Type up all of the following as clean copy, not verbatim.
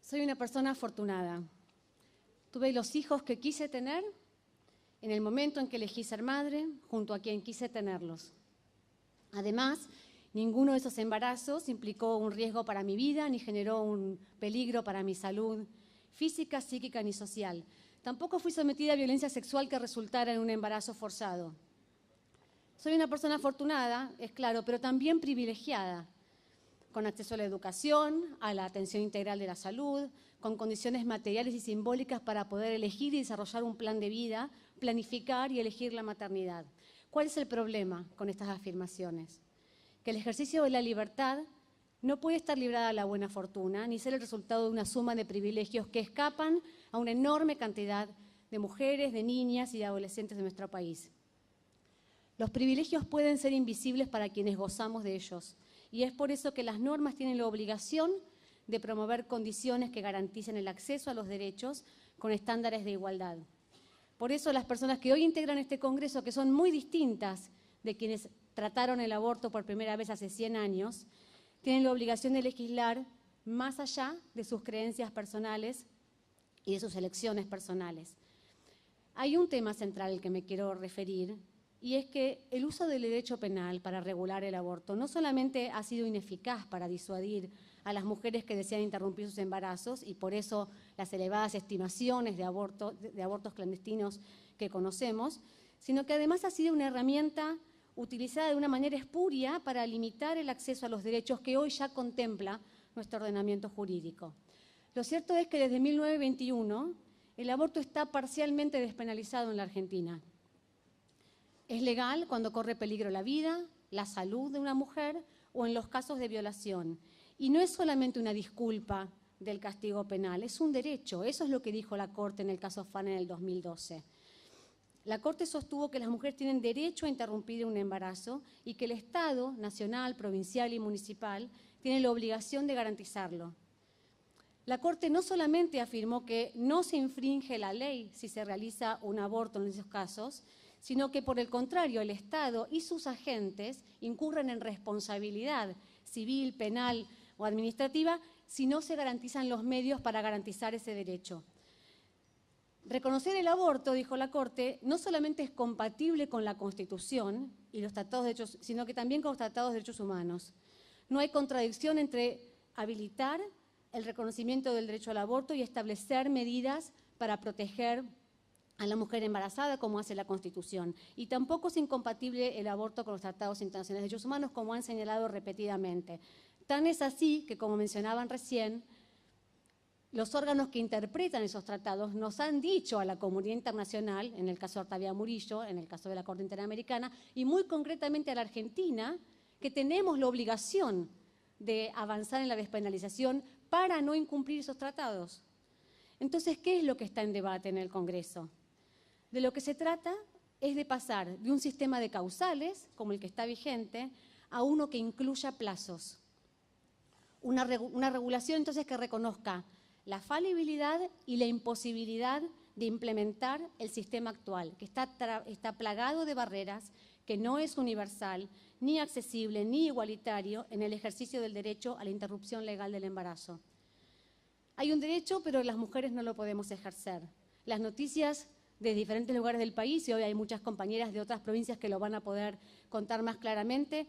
Soy una persona afortunada. Tuve los hijos que quise tener en el momento en que elegí ser madre, junto a quien quise tenerlos. Además, ninguno de esos embarazos implicó un riesgo para mi vida, ni generó un peligro para mi salud física, psíquica ni social. Tampoco fui sometida a violencia sexual que resultara en un embarazo forzado. Soy una persona afortunada, es claro, pero también privilegiada, con acceso a la educación, a la atención integral de la salud, con condiciones materiales y simbólicas para poder elegir y desarrollar un plan de vida, planificar y elegir la maternidad. ¿Cuál es el problema con estas afirmaciones? Que el ejercicio de la libertad no puede estar librada a la buena fortuna, ni ser el resultado de una suma de privilegios que escapan a una enorme cantidad de mujeres, de niñas y de adolescentes de nuestro país. Los privilegios pueden ser invisibles para quienes gozamos de ellos, y es por eso que las normas tienen la obligación de promover condiciones que garanticen el acceso a los derechos con estándares de igualdad. Por eso las personas que hoy integran este Congreso, que son muy distintas de quienes trataron el aborto por primera vez hace 100 años, tienen la obligación de legislar más allá de sus creencias personales y de sus elecciones personales. Hay un tema central al que me quiero referir, y es que el uso del derecho penal para regular el aborto no solamente ha sido ineficaz para disuadir a las mujeres que desean interrumpir sus embarazos, y por eso las elevadas estimaciones de abortos clandestinos que conocemos, sino que además ha sido una herramienta utilizada de una manera espuria para limitar el acceso a los derechos que hoy ya contempla nuestro ordenamiento jurídico. Lo cierto es que desde 1921 el aborto está parcialmente despenalizado en la Argentina. Es legal cuando corre peligro la vida, la salud de una mujer o en los casos de violación. Y no es solamente una disculpa del castigo penal, es un derecho. Eso es lo que dijo la Corte en el caso Fan en el 2012. La Corte sostuvo que las mujeres tienen derecho a interrumpir un embarazo y que el Estado, nacional, provincial y municipal, tiene la obligación de garantizarlo. La Corte no solamente afirmó que no se infringe la ley si se realiza un aborto en esos casos, sino que por el contrario el Estado y sus agentes incurren en responsabilidad civil, penal o administrativa si no se garantizan los medios para garantizar ese derecho. Reconocer el aborto, dijo la Corte, no solamente es compatible con la Constitución y los tratados de derechos, sino que también con los tratados de derechos humanos. No hay contradicción entre habilitar el reconocimiento del derecho al aborto y establecer medidas para proteger a la mujer embarazada, como hace la Constitución. Y tampoco es incompatible el aborto con los tratados internacionales de derechos humanos, como han señalado repetidamente. Tan es así que, como mencionaban recién, los órganos que interpretan esos tratados nos han dicho a la comunidad internacional, en el caso de Octavia Murillo, en el caso de la Corte Interamericana, y muy concretamente a la Argentina, que tenemos la obligación de avanzar en la despenalización para no incumplir esos tratados. Entonces, ¿qué es lo que está en debate en el Congreso? De lo que se trata es de pasar de un sistema de causales, como el que está vigente, a uno que incluya plazos. Una regulación entonces que reconozca la falibilidad y la imposibilidad de implementar el sistema actual, que está plagado de barreras, que no es universal, ni accesible, ni igualitario en el ejercicio del derecho a la interrupción legal del embarazo. Hay un derecho, pero las mujeres no lo podemos ejercer. Las noticias de diferentes lugares del país, y hoy hay muchas compañeras de otras provincias que lo van a poder contar más claramente,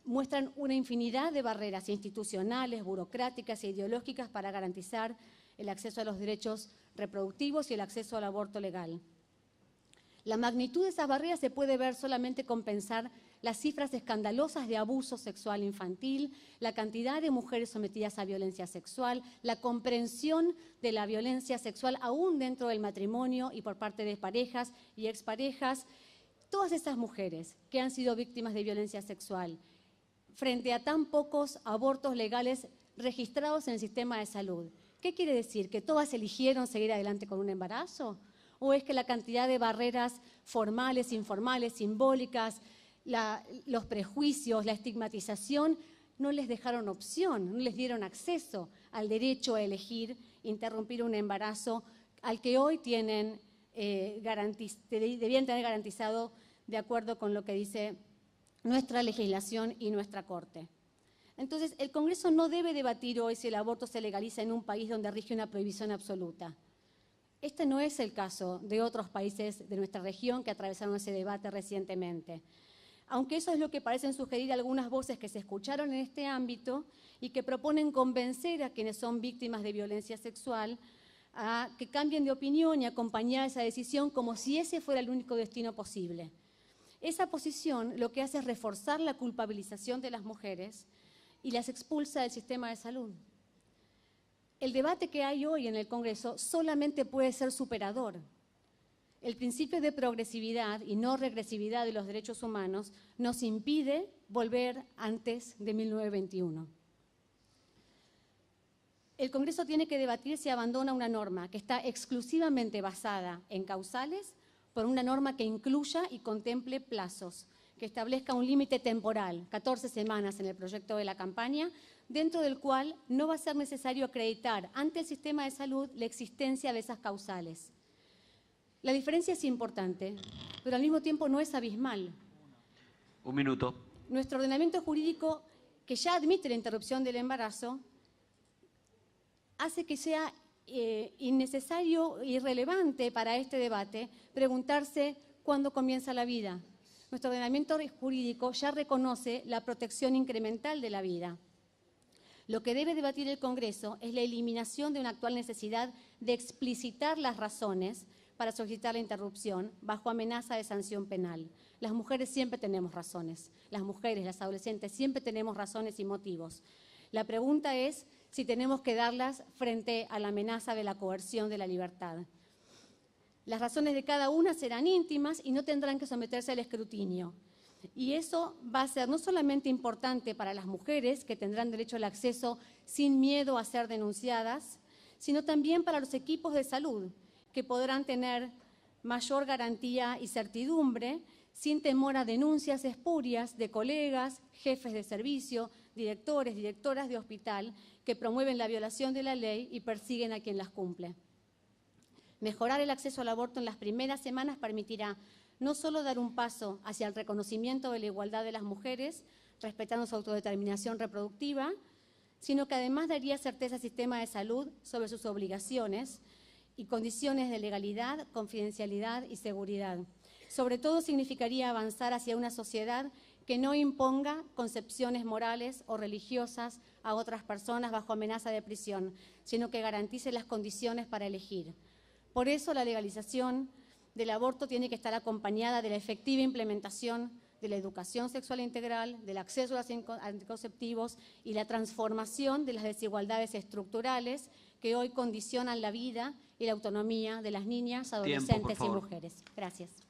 muestran una infinidad de barreras institucionales, burocráticas e ideológicas para garantizar el acceso a los derechos reproductivos y el acceso al aborto legal. La magnitud de esas barreras se puede ver solamente con pensar las cifras escandalosas de abuso sexual infantil, la cantidad de mujeres sometidas a violencia sexual, la comprensión de la violencia sexual aún dentro del matrimonio y por parte de parejas y exparejas. Todas esas mujeres que han sido víctimas de violencia sexual, frente a tan pocos abortos legales registrados en el sistema de salud. ¿Qué quiere decir? ¿Que todas eligieron seguir adelante con un embarazo? ¿O es que la cantidad de barreras formales, informales, simbólicas, los prejuicios, la estigmatización, no les dejaron opción, no les dieron acceso al derecho a elegir, interrumpir un embarazo al que hoy debían tener garantizado de acuerdo con lo que dice nuestra legislación y nuestra Corte? Entonces, el Congreso no debe debatir hoy si el aborto se legaliza en un país donde rige una prohibición absoluta. Este no es el caso de otros países de nuestra región que atravesaron ese debate recientemente. Aunque eso es lo que parecen sugerir algunas voces que se escucharon en este ámbito y que proponen convencer a quienes son víctimas de violencia sexual a que cambien de opinión y acompañar esa decisión como si ese fuera el único destino posible. Esa posición lo que hace es reforzar la culpabilización de las mujeres y las expulsa del sistema de salud. El debate que hay hoy en el Congreso solamente puede ser superador. El principio de progresividad y no regresividad de los derechos humanos nos impide volver antes de 1921. El Congreso tiene que debatir si abandona una norma que está exclusivamente basada en causales por una norma que incluya y contemple plazos, que establezca un límite temporal, 14 semanas en el proyecto de la campaña, dentro del cual no va a ser necesario acreditar ante el sistema de salud la existencia de esas causales. La diferencia es importante, pero al mismo tiempo no es abismal. Un minuto. Nuestro ordenamiento jurídico, que ya admite la interrupción del embarazo, hace que sea innecesario y irrelevante para este debate preguntarse cuándo comienza la vida. Nuestro ordenamiento jurídico ya reconoce la protección incremental de la vida. Lo que debe debatir el Congreso es la eliminación de una actual necesidad de explicitar las razones para solicitar la interrupción bajo amenaza de sanción penal. Las mujeres siempre tenemos razones, las mujeres, las adolescentes siempre tenemos razones y motivos. La pregunta es si tenemos que darlas frente a la amenaza de la coerción de la libertad. Las razones de cada una serán íntimas y no tendrán que someterse al escrutinio. Y eso va a ser no solamente importante para las mujeres, que tendrán derecho al acceso sin miedo a ser denunciadas, sino también para los equipos de salud, que podrán tener mayor garantía y certidumbre sin temor a denuncias espurias de colegas, jefes de servicio, directores, directoras de hospital, que promueven la violación de la ley y persiguen a quien las cumple. Mejorar el acceso al aborto en las primeras semanas permitirá no solo dar un paso hacia el reconocimiento de la igualdad de las mujeres, respetando su autodeterminación reproductiva, sino que además daría certeza al sistema de salud sobre sus obligaciones y condiciones de legalidad, confidencialidad y seguridad. Sobre todo significaría avanzar hacia una sociedad que no imponga concepciones morales o religiosas a otras personas bajo amenaza de prisión, sino que garantice las condiciones para elegir. Por eso la legalización del aborto tiene que estar acompañada de la efectiva implementación de la educación sexual integral, del acceso a los anticonceptivos y la transformación de las desigualdades estructurales que hoy condicionan la vida y la autonomía de las niñas, adolescentes y mujeres. Gracias.